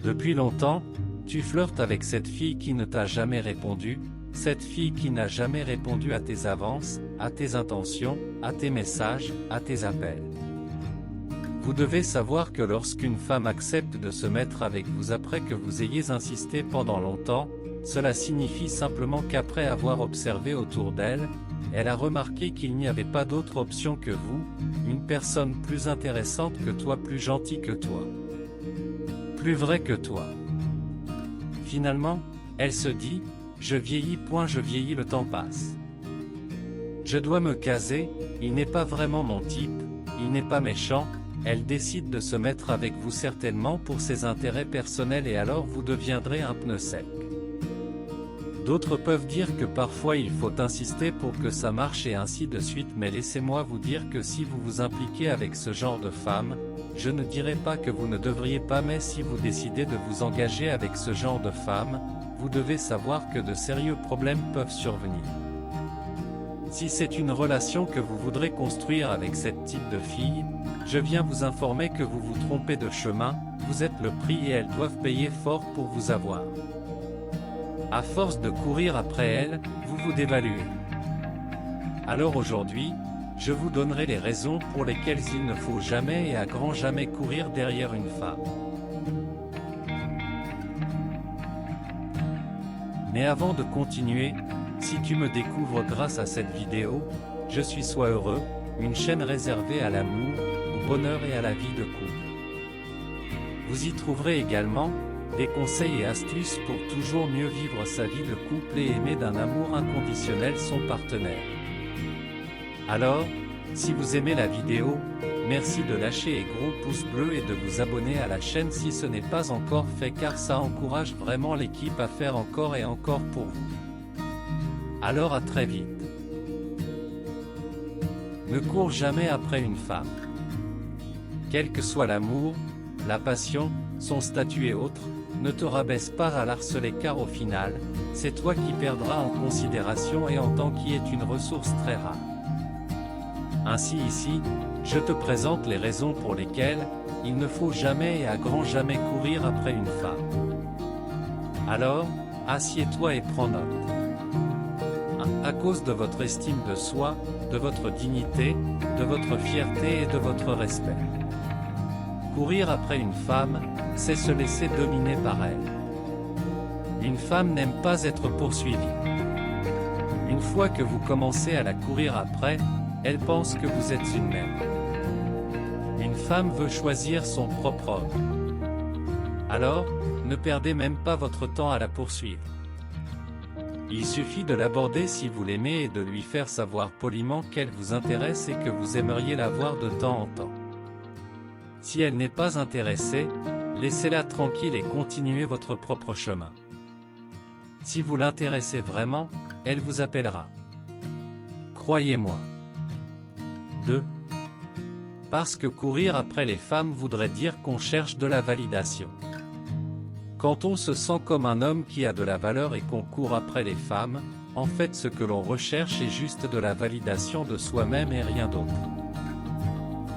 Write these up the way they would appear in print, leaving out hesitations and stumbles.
Depuis longtemps, tu flirtes avec cette fille qui ne t'a jamais répondu, cette fille qui n'a jamais répondu à tes avances, à tes intentions, à tes messages, à tes appels. Vous devez savoir que lorsqu'une femme accepte de se mettre avec vous après que vous ayez insisté pendant longtemps, cela signifie simplement qu'après avoir observé autour d'elle, elle a remarqué qu'il n'y avait pas d'autre option que vous, une personne plus intéressante que toi, plus gentille que toi, plus vrai que toi. Finalement, elle se dit, je vieillis, le temps passe. Je dois me caser, il n'est pas vraiment mon type, il n'est pas méchant. Elle décide de se mettre avec vous certainement pour ses intérêts personnels et alors vous deviendrez un pneu sec. D'autres peuvent dire que parfois il faut insister pour que ça marche et ainsi de suite, mais laissez-moi vous dire que si vous vous impliquez avec ce genre de femme, je ne dirais pas que vous ne devriez pas, mais si vous décidez de vous engager avec ce genre de femme, vous devez savoir que de sérieux problèmes peuvent survenir. Si c'est une relation que vous voudrez construire avec ce type de fille, je viens vous informer que vous vous trompez de chemin, vous êtes le prix et elles doivent payer fort pour vous avoir. À force de courir après elles, vous vous dévaluez. Alors aujourd'hui, je vous donnerai les raisons pour lesquelles il ne faut jamais et à grand jamais courir derrière une femme. Mais avant de continuer, si tu me découvres grâce à cette vidéo, je suis Sois Heureux, une chaîne réservée à l'amour, au bonheur et à la vie de couple. Vous y trouverez également des conseils et astuces pour toujours mieux vivre sa vie de couple et aimer d'un amour inconditionnel son partenaire. Alors, si vous aimez la vidéo, merci de lâcher un gros pouce bleu et de vous abonner à la chaîne si ce n'est pas encore fait, car ça encourage vraiment l'équipe à faire encore et encore pour vous. Alors à très vite. Ne cours jamais après une femme. Quel que soit l'amour, la passion, son statut et autres, ne te rabaisse pas à l'harceler, car au final, c'est toi qui perdras en considération et en temps, qui est une ressource très rare. Ainsi ici, je te présente les raisons pour lesquelles il ne faut jamais et à grand jamais courir après une femme. Alors, assieds-toi et prends note. 1. À cause de votre estime de soi, de votre dignité, de votre fierté et de votre respect. Courir après une femme, c'est se laisser dominer par elle. Une femme n'aime pas être poursuivie. Une fois que vous commencez à la courir après, elle pense que vous êtes une mère. Une femme veut choisir son propre homme. Alors, ne perdez même pas votre temps à la poursuivre. Il suffit de l'aborder si vous l'aimez et de lui faire savoir poliment qu'elle vous intéresse et que vous aimeriez la voir de temps en temps. Si elle n'est pas intéressée, laissez-la tranquille et continuez votre propre chemin. Si vous l'intéressez vraiment, elle vous appellera. Croyez-moi. 2. Parce que courir après les femmes voudrait dire qu'on cherche de la validation. Quand on se sent comme un homme qui a de la valeur et qu'on court après les femmes, en fait ce que l'on recherche est juste de la validation de soi-même et rien d'autre.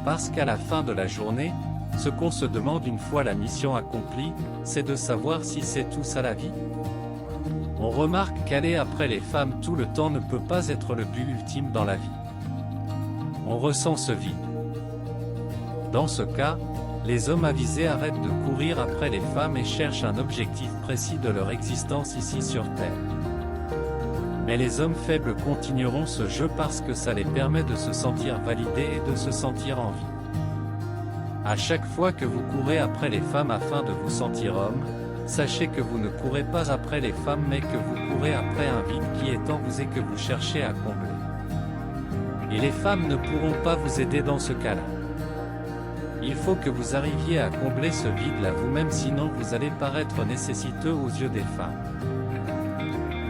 Parce qu'à la fin de la journée, ce qu'on se demande une fois la mission accomplie, c'est de savoir si c'est tout ça la vie. On remarque qu'aller après les femmes tout le temps ne peut pas être le but ultime dans la vie. On ressent ce vide. Dans ce cas, les hommes avisés arrêtent de courir après les femmes et cherchent un objectif précis de leur existence ici sur Terre. Mais les hommes faibles continueront ce jeu parce que ça les permet de se sentir validés et de se sentir en vie. À chaque fois que vous courez après les femmes afin de vous sentir homme, sachez que vous ne courez pas après les femmes mais que vous courez après un vide qui est en vous et que vous cherchez à combler. Et les femmes ne pourront pas vous aider dans ce cas-là. Il faut que vous arriviez à combler ce vide-là vous-même, sinon vous allez paraître nécessiteux aux yeux des femmes.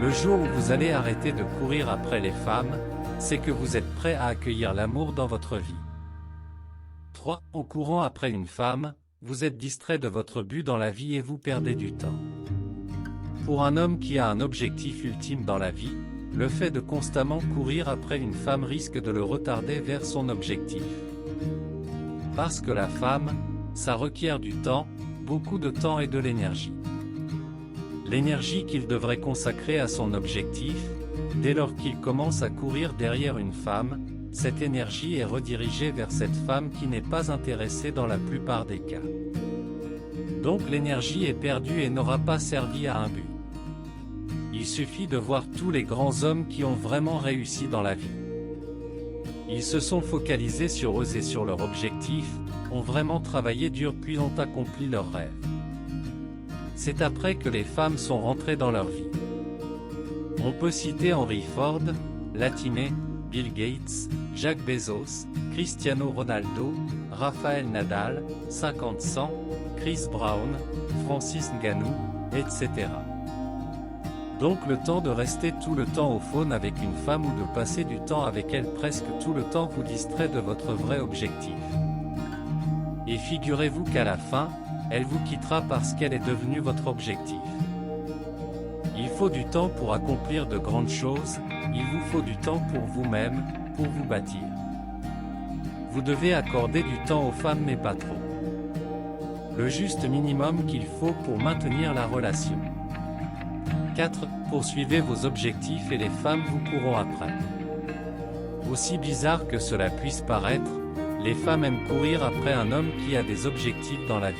Le jour où vous allez arrêter de courir après les femmes, c'est que vous êtes prêt à accueillir l'amour dans votre vie. 3. En courant après une femme, vous êtes distrait de votre but dans la vie et vous perdez du temps. Pour un homme qui a un objectif ultime dans la vie, le fait de constamment courir après une femme risque de le retarder vers son objectif. Parce que la femme, ça requiert du temps, beaucoup de temps et de l'énergie. L'énergie qu'il devrait consacrer à son objectif, dès lors qu'il commence à courir derrière une femme, cette énergie est redirigée vers cette femme qui n'est pas intéressée dans la plupart des cas. Donc l'énergie est perdue et n'aura pas servi à un but. Il suffit de voir tous les grands hommes qui ont vraiment réussi dans la vie. Ils se sont focalisés sur eux et sur leur objectif, ont vraiment travaillé dur puis ont accompli leurs rêves. C'est après que les femmes sont rentrées dans leur vie. On peut citer Henry Ford, Latimer, Bill Gates, Jacques Bezos, Cristiano Ronaldo, Rafael Nadal, 50 Chris Brown, Francis Ngannou, etc. Donc le temps de rester tout le temps au phone avec une femme ou de passer du temps avec elle presque tout le temps vous distrait de votre vrai objectif. Et figurez-vous qu'à la fin, elle vous quittera parce qu'elle est devenue votre objectif. Il faut du temps pour accomplir de grandes choses, il vous faut du temps pour vous-même, pour vous bâtir. Vous devez accorder du temps aux femmes mais pas trop. Le juste minimum qu'il faut pour maintenir la relation. 4. Poursuivez vos objectifs et les femmes vous courront après. Aussi bizarre que cela puisse paraître, les femmes aiment courir après un homme qui a des objectifs dans la vie.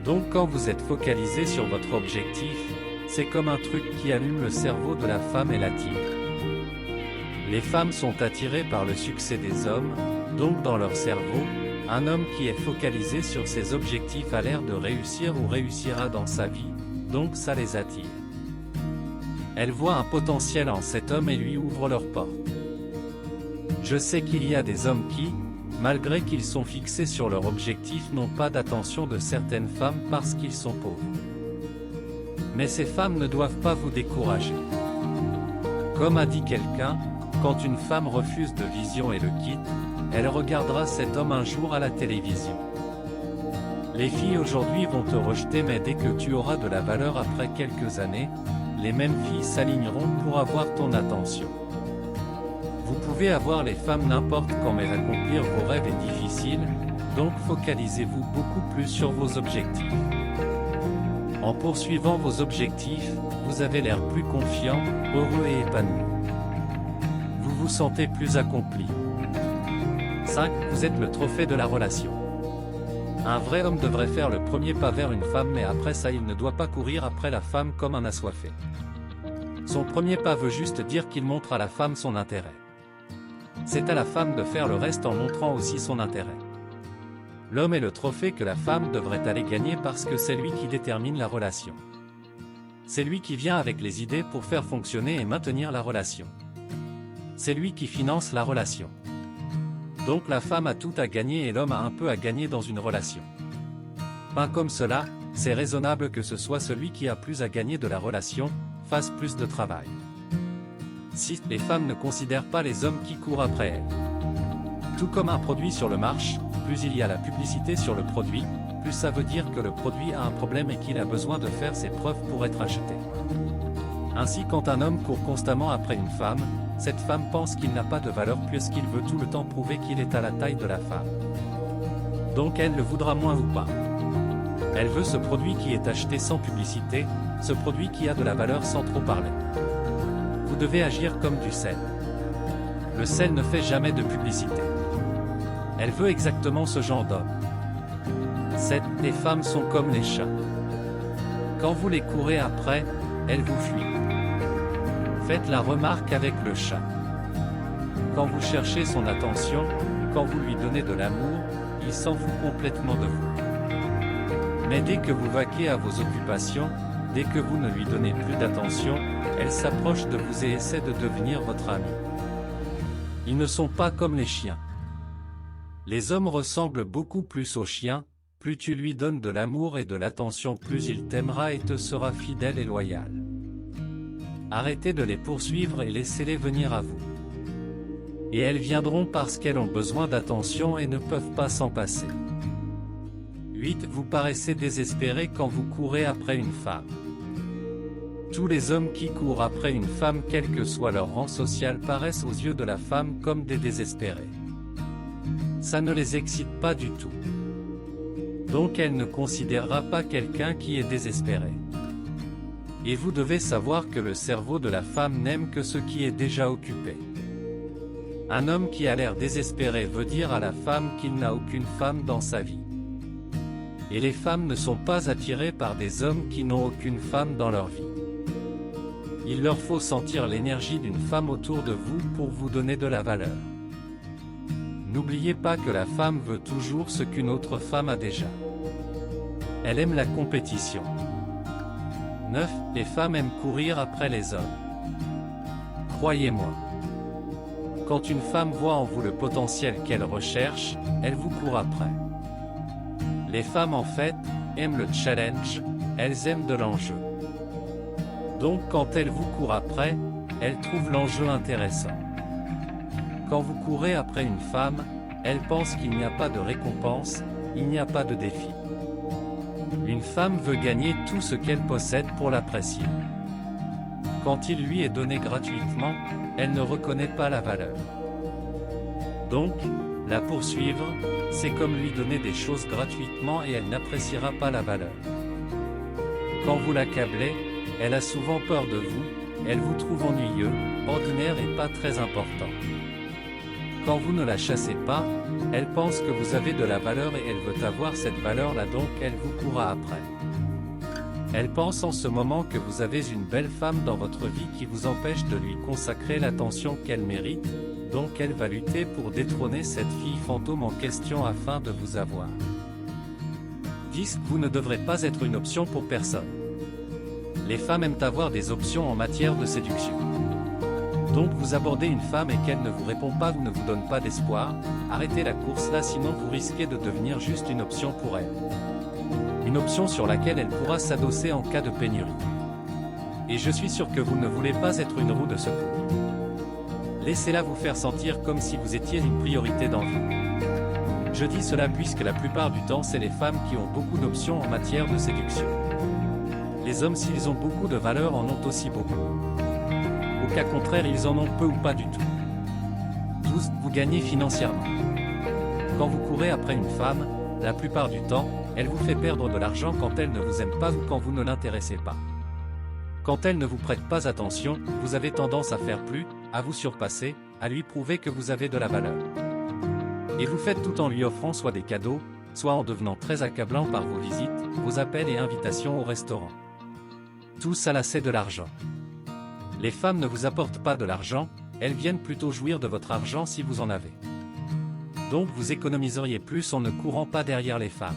Donc quand vous êtes focalisé sur votre objectif, c'est comme un truc qui allume le cerveau de la femme et l'attire. Les femmes sont attirées par le succès des hommes, donc dans leur cerveau, un homme qui est focalisé sur ses objectifs a l'air de réussir ou réussira dans sa vie, donc ça les attire. Elles voient un potentiel en cet homme et lui ouvrent leurs portes. Je sais qu'il y a des hommes qui, malgré qu'ils sont fixés sur leur objectif, n'ont pas d'attention de certaines femmes parce qu'ils sont pauvres. Mais ces femmes ne doivent pas vous décourager. Comme a dit quelqu'un, quand une femme refuse de vision et le quitte, elle regardera cet homme un jour à la télévision. Les filles aujourd'hui vont te rejeter mais dès que tu auras de la valeur après quelques années, les mêmes filles s'aligneront pour avoir ton attention. Vous pouvez avoir les femmes n'importe quand mais accomplir vos rêves est difficile, donc focalisez-vous beaucoup plus sur vos objectifs. En poursuivant vos objectifs, vous avez l'air plus confiant, heureux et épanoui. Vous vous sentez plus accompli. 5. Vous êtes le trophée de la relation. Un vrai homme devrait faire le premier pas vers une femme mais après ça il ne doit pas courir après la femme comme un assoiffé. Son premier pas veut juste dire qu'il montre à la femme son intérêt. C'est à la femme de faire le reste en montrant aussi son intérêt. L'homme est le trophée que la femme devrait aller gagner parce que c'est lui qui détermine la relation. C'est lui qui vient avec les idées pour faire fonctionner et maintenir la relation. C'est lui qui finance la relation. Donc la femme a tout à gagner et l'homme a un peu à gagner dans une relation. Pas comme cela, c'est raisonnable que ce soit celui qui a plus à gagner de la relation, fasse plus de travail. 6. Les femmes ne considèrent pas les hommes qui courent après elles. Tout comme un produit sur le marché, plus il y a la publicité sur le produit, plus ça veut dire que le produit a un problème et qu'il a besoin de faire ses preuves pour être acheté. Ainsi quand un homme court constamment après une femme, cette femme pense qu'il n'a pas de valeur puisqu'il veut tout le temps prouver qu'il est à la taille de la femme. Donc elle le voudra moins ou pas. Elle veut ce produit qui est acheté sans publicité, ce produit qui a de la valeur sans trop parler. Vous devez agir comme du sel. Le sel ne fait jamais de publicité. Elle veut exactement ce genre d'homme. 7. Les femmes sont comme les chats. Quand vous les courez après, elles vous fuient. Faites la remarque avec le chat. Quand vous cherchez son attention, quand vous lui donnez de l'amour, il s'en fout complètement de vous. Mais dès que vous vaquez à vos occupations, dès que vous ne lui donnez plus d'attention, elle s'approche de vous et essaie de devenir votre ami. Ils ne sont pas comme les chiens. Les hommes ressemblent beaucoup plus aux chiens, plus tu lui donnes de l'amour et de l'attention plus il t'aimera et te sera fidèle et loyal. Arrêtez de les poursuivre et laissez-les venir à vous. Et elles viendront parce qu'elles ont besoin d'attention et ne peuvent pas s'en passer. 8. Vous paraissez désespéré quand vous courez après une femme. Tous les hommes qui courent après une femme quel que soit leur rang social paraissent aux yeux de la femme comme des désespérés. Ça ne les excite pas du tout. Donc elle ne considérera pas quelqu'un qui est désespéré. Et vous devez savoir que le cerveau de la femme n'aime que ce qui est déjà occupé. Un homme qui a l'air désespéré veut dire à la femme qu'il n'a aucune femme dans sa vie. Et les femmes ne sont pas attirées par des hommes qui n'ont aucune femme dans leur vie. Il leur faut sentir l'énergie d'une femme autour de vous pour vous donner de la valeur. N'oubliez pas que la femme veut toujours ce qu'une autre femme a déjà. Elle aime la compétition. 9. Les femmes aiment courir après les hommes. Croyez-moi. Quand une femme voit en vous le potentiel qu'elle recherche, elle vous court après. Les femmes en fait, aiment le challenge, elles aiment de l'enjeu. Donc quand elles vous courent après, elles trouvent l'enjeu intéressant. Quand vous courez après une femme, elle pense qu'il n'y a pas de récompense, il n'y a pas de défi. Une femme veut gagner tout ce qu'elle possède pour l'apprécier. Quand il lui est donné gratuitement, elle ne reconnaît pas la valeur. Donc, la poursuivre, c'est comme lui donner des choses gratuitement et elle n'appréciera pas la valeur. Quand vous l'accablez, elle a souvent peur de vous, elle vous trouve ennuyeux, ordinaire et pas très important. Quand vous ne la chassez pas, elle pense que vous avez de la valeur et elle veut avoir cette valeur-là, donc elle vous courra après. Elle pense en ce moment que vous avez une belle femme dans votre vie qui vous empêche de lui consacrer l'attention qu'elle mérite, donc elle va lutter pour détrôner cette fille fantôme en question afin de vous avoir. 10. Vous ne devrez pas être une option pour personne. Les femmes aiment avoir des options en matière de séduction. Donc vous abordez une femme et qu'elle ne vous répond pas ou ne vous donne pas d'espoir, arrêtez la course là, sinon vous risquez de devenir juste une option pour elle. Une option sur laquelle elle pourra s'adosser en cas de pénurie. Et je suis sûr que vous ne voulez pas être une roue de secours. Laissez-la vous faire sentir comme si vous étiez une priorité dans vie. Je dis cela puisque la plupart du temps c'est les femmes qui ont beaucoup d'options en matière de séduction. Les hommes, s'ils ont beaucoup de valeur, en ont aussi beaucoup. Au cas contraire, ils en ont peu ou pas du tout. 12. Vous gagnez financièrement. Quand vous courez après une femme, la plupart du temps, elle vous fait perdre de l'argent quand elle ne vous aime pas ou quand vous ne l'intéressez pas. Quand elle ne vous prête pas attention, vous avez tendance à faire plus, à vous surpasser, à lui prouver que vous avez de la valeur. Et vous faites tout en lui offrant soit des cadeaux, soit en devenant très accablant par vos visites, vos appels et invitations au restaurant. Tout ça là, c'est de l'argent. Les femmes ne vous apportent pas de l'argent, elles viennent plutôt jouir de votre argent si vous en avez. Donc vous économiseriez plus en ne courant pas derrière les femmes.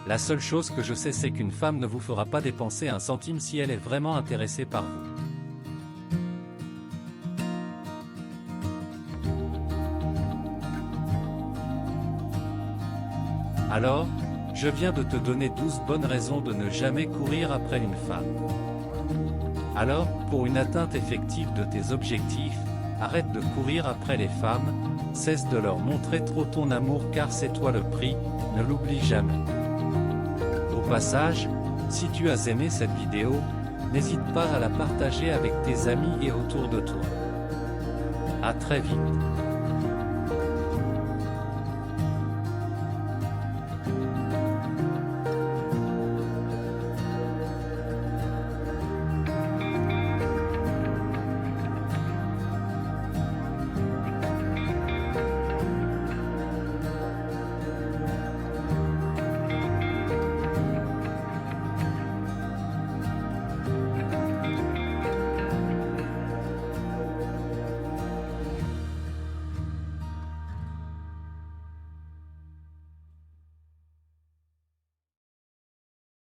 La seule chose que je sais, c'est qu'une femme ne vous fera pas dépenser un centime si elle est vraiment intéressée par vous. Alors, je viens de te donner 12 bonnes raisons de ne jamais courir après une femme. Alors, pour une atteinte effective de tes objectifs, arrête de courir après les femmes, cesse de leur montrer trop ton amour car c'est toi le prix, ne l'oublie jamais. Au passage, si tu as aimé cette vidéo, n'hésite pas à la partager avec tes amis et autour de toi. À très vite.